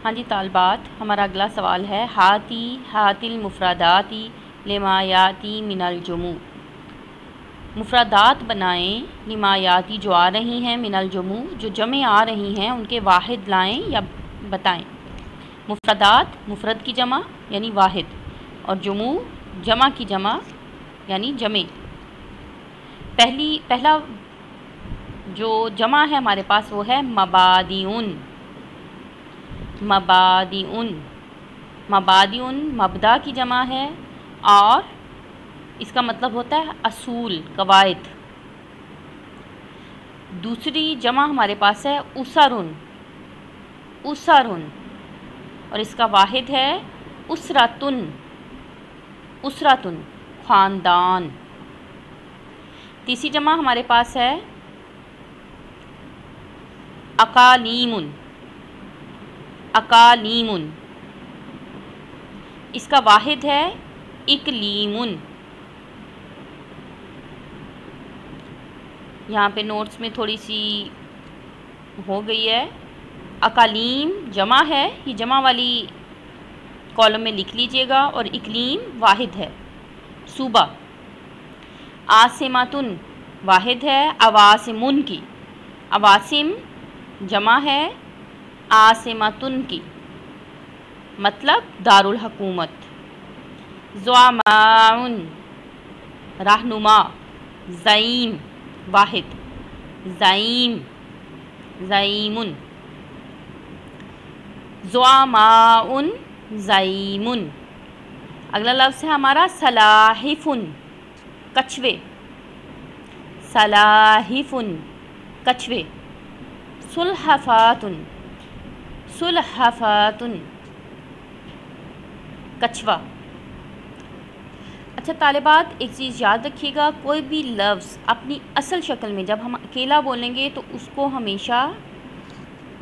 ہاں جی طالبات، ہمارا اگلا سوال ہے ہاتی المفرداتی لما یاتی من الجموع۔ مفردات بنائیں لما یاتی جو آ رہی ہیں، من الجموع جو جمع آ رہی ہیں ان کے واحد لائیں یا بتائیں۔ مفردات مفرد کی جمع یعنی واحد، اور جموع جمع کی جمع یعنی جمع۔ پہلا جو جمع ہے ہمارے پاس وہ ہے مبادئن۔ مبادئن مبدا کی جمع ہے اور اس کا مطلب ہوتا ہے اصول، قواعد۔ دوسری جمع ہمارے پاس ہے اسرن اور اس کا واحد ہے اسرتن، خاندان۔ تیسری جمع ہمارے پاس ہے اقالیم، اس کا واحد ہے اقلیم۔ یہاں پہ نوٹس میں تھوڑی سی ہو گئی ہے، اقالیم جمع ہے، یہ جمع والی کالم میں لکھ لیجئے گا، اور اقلیم واحد ہے، صوبہ۔ عاصمتن واحد ہے عواصمن کی، عواصم جمع ہے عاصمتن کی، مطلب دارالحکومت۔ زعماء رہنما، زعیم واحد، زعیمن۔ زعماء زعیمن۔ اگلا لفظ ہے ہمارا سلاحفن، کچھوے، کچھوے۔ سلحفاتن، کچھوا۔ اچھا طالبات، ایک چیز یاد رکھیے گا، کوئی بھی لفظ اپنی اصل شکل میں جب ہم اکیلا بولیں گے تو اس کو ہمیشہ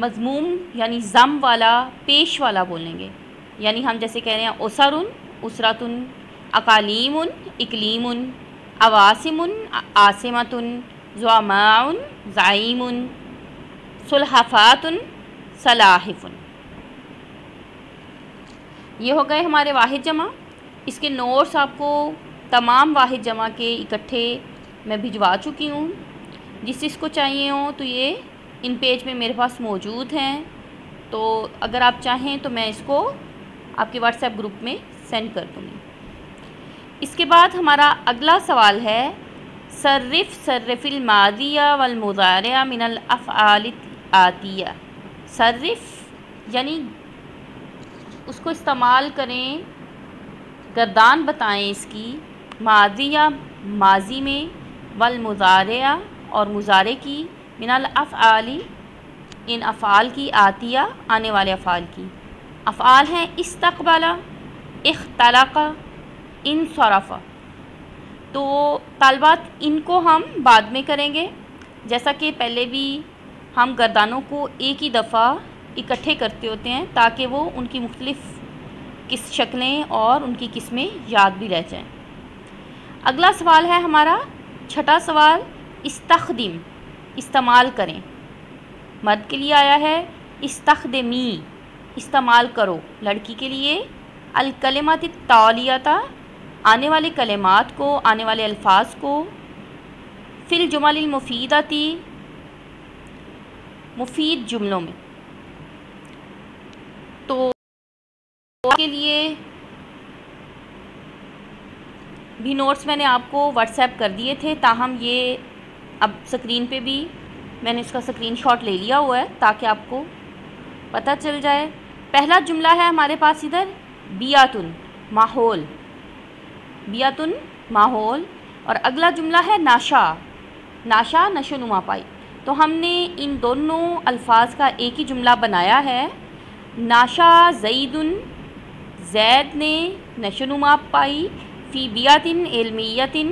مضموم یعنی ضم والا، پیش والا بولیں گے۔ یعنی ہم جیسے کہہ رہے ہیں اسرن، اسرتن، اقالیم، اقلیم، عواصم، عاصمتن، زعماء، زعیم، سلحفات، سلاحف۔ یہ ہو گئے ہمارے واحد جمع۔ اس کے نوٹس آپ کو تمام واحد جمع کے اکٹھے میں بھجوا چکی ہوں، جس کو چاہیے ہوں تو یہ ان پیج میں میرے پاس موجود ہیں، تو اگر آپ چاہیں تو میں اس کو آپ کے واٹس ایپ گروپ میں سینڈ کر دوں گی۔ اس کے بعد ہمارا اگلا سوال ہے صرف الماضیہ والمضارع من الافعال الآتیہ۔ صرف یعنی اس کو استعمال کریں، گردان بتائیں اس کی، ماضیہ ماضی میں، والمضارع اور مضارع کی، من الافعال ان افعال کی، آتیہ آنے والے افعال کی۔ افعال ہیں استقبل، اختلق، انصرف۔ تو طالبات ان کو ہم بعد میں کریں گے، جیسا کہ پہلے بھی ہم گردانوں کو ایک ہی دفعہ اکٹھے کرتے ہوتے ہیں تاکہ وہ ان کی مختلف شکلیں اور ان کی قسمیں یاد بھی رہ جائیں۔ اگلا سوال ہے ہمارا چھٹا سوال، استخدم استعمال کریں۔ مرد کے لیے آیا ہے استخدمی استعمال کرو، لڑکی کے لیے الکلمات التالیۃ آنے والے کلمات کو، آنے والے الفاظ کو، فی الجمل المفیدۃ مفید جملوں میں۔ تو کے لیے بھی نوٹس میں نے آپ کو واٹس ایپ کر دیے تھے، تاہم یہ اب سکرین پہ بھی میں نے اس کا سکرین شاٹ لے لیا ہوا ہے تاکہ آپ کو پتہ چل جائے۔ پہلا جملہ ہے ہمارے پاس ادھر بیاتن ماحول، بیاتن ماحول، اور اگلا جملہ ہے ناشا، ناشا نشو نما پائی۔ تو ہم نے ان دونوں الفاظ کا ایک ہی جملہ بنایا ہے، ناشا زیدن، زید نے نشو نما پائی، فی بیاتن علمیتن،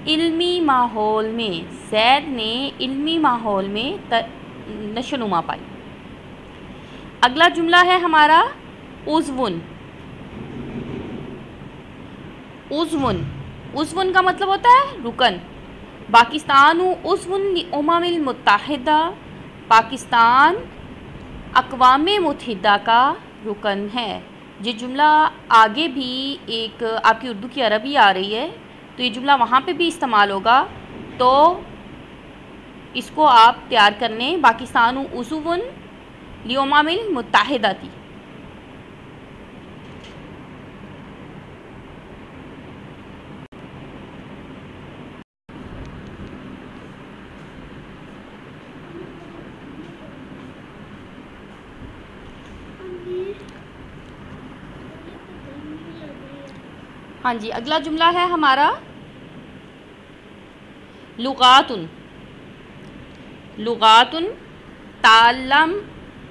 علمی ماحول میں، زید نے علمی ماحول میں نشو نما پائی۔ اگلا جملہ ہے ہمارا عضون، عضون کا مطلب ہوتا ہے رکن۔ پاکستان عضو الامم المتحدہ، پاکستان اقوام متحدہ کا رکن ہے۔ یہ جملہ آگے بھی ایک آپ کی اردو کی عربی آ رہی ہے، تو یہ جملہ وہاں پہ بھی استعمال ہوگا، تو اس کو آپ تیار کرنے پاکستان عضو لأمم المتحدہ تھی۔ ہاں جی، اگلا جملہ ہے ہمارا لغاتن۔ لغاتن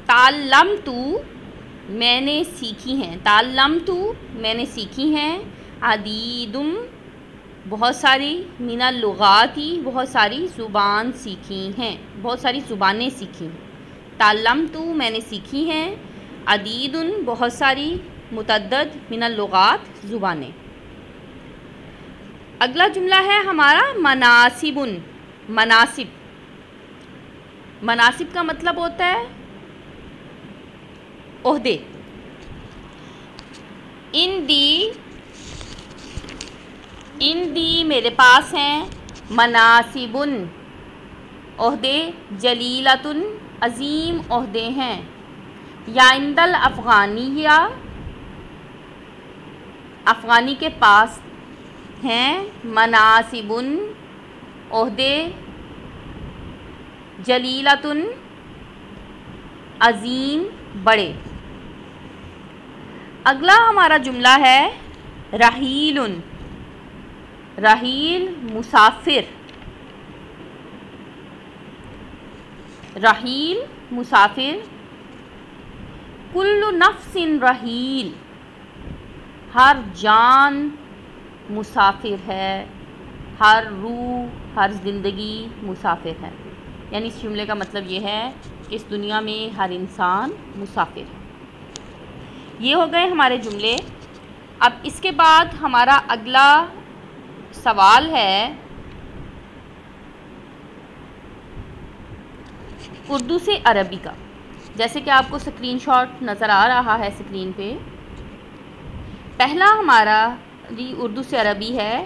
تعلمت میں نے سیکھی ہیں، تعلمت میں نے سیکھی ہیں، عدیدم بہت ساری، من اللغاتی بہت ساری زبان سیکھی ہیں، بہت ساری زبانیں سیکھی ہیں۔ تعلمت میں نے سیکھی ہیں، عدیدن بہت ساری، متعدد، من اللغات زبانیں۔ اگلا جملہ ہے ہمارا مناسبن۔ مناسب، مناسب کا مطلب ہوتا ہے عہدے۔ ان دی میرے پاس ہیں، مناسبن عہدے، جلیلتن عظیم عہدے ہیں، یا عند الافغانیہ افغانی کے پاس ہیں، مناسبن عہدے، جلیلتن عظیم بڑے۔ اگلا ہمارا جملہ ہے رحیل۔ رحیل مسافر، رحیل مسافر، کل نفس رحیل ہر جان مسافر ہے، ہر روح، ہر زندگی مسافر ہے۔ یعنی اس جملے کا مطلب یہ ہے کہ اس دنیا میں ہر انسان مسافر ہے۔ یہ ہو گئے ہمارے جملے۔ اب اس کے بعد ہمارا اگلا سوال ہے اردو سے عربی کا، جیسے کہ آپ کو اسکرین شاٹ نظر آ رہا ہے اسکرین پہ۔ پہلا ہمارا اردو سے عربی ہے،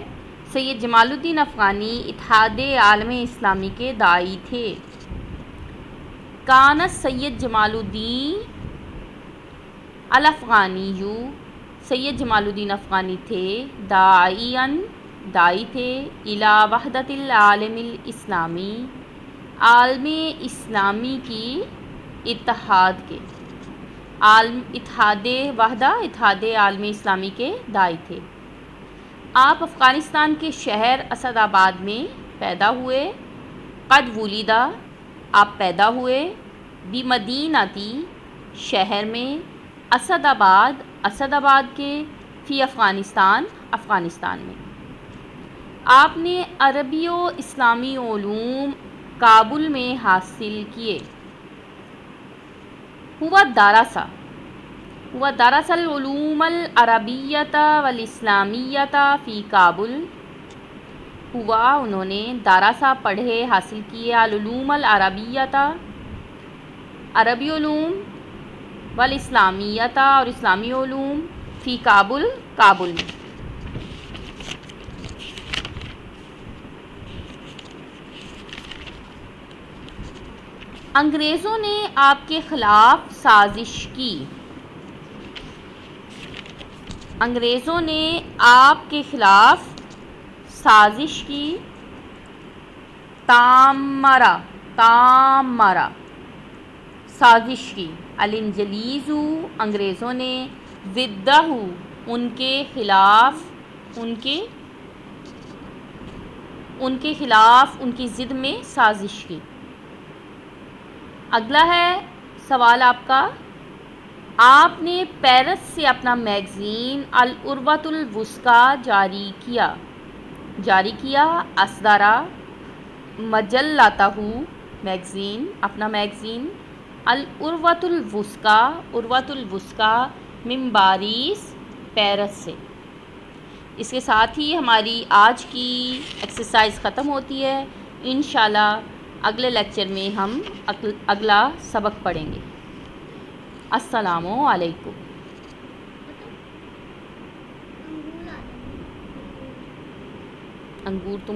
سید جمال الدین افغانی اتحاد عالم اسلامی کے داعی تھے۔ کان سید جمال الدین الافغانی، سید جمال الدین افغانی تھے، داعی تھے، الی وحدت العالم الاسلامی، عالم اسلامی کی اتحاد کے، اتحاد وحدہ، اتحاد عالم اسلامی کے داعی تھے۔ آپ افغانستان کے شہر اسد آباد میں پیدا ہوئے، قد ولیدہ آپ پیدا ہوئے، بمدینتی شہر میں، اسد آباد کے، فی افغانستان افغانستان میں۔ آپ نے عربی و اسلامی علوم کابل میں حاصل کیے۔ ہوا درس العلوم العربیۃ والاسلامیۃ فی کابل، انہوں نے دارسہ پڑھے، حاصل کیے، العلوم العربیۃ عربی علوم، والاسلامیۃ اور اسلامی علوم، فی کابل کابل میں۔ انگریزوں نے آپ کے خلاف سازش کی۔ انگریزوں نے آپ کے خلاف سازش کی، تامرا سازش کی، الانجلیز انگریزوں نے، ضدہ ان کے خلاف، ان کی ضد میں سازش کی۔ اگلا ہے سوال آپ کا، آپ نے پیرس سے اپنا میگزین العروۃ الوثقیٰ جاری کیا، اصدارہ مجلتہ میگزین، اپنا میگزین، العروۃ الوثقیٰ من پاریس پیرس سے۔ اس کے ساتھ ہی ہماری آج کی ایکسرسائز ختم ہوتی ہے۔ انشاءاللہ اگلے لیکچر میں ہم اگلا سبق پڑھیں گے۔ السلام علیکم۔ انگور تو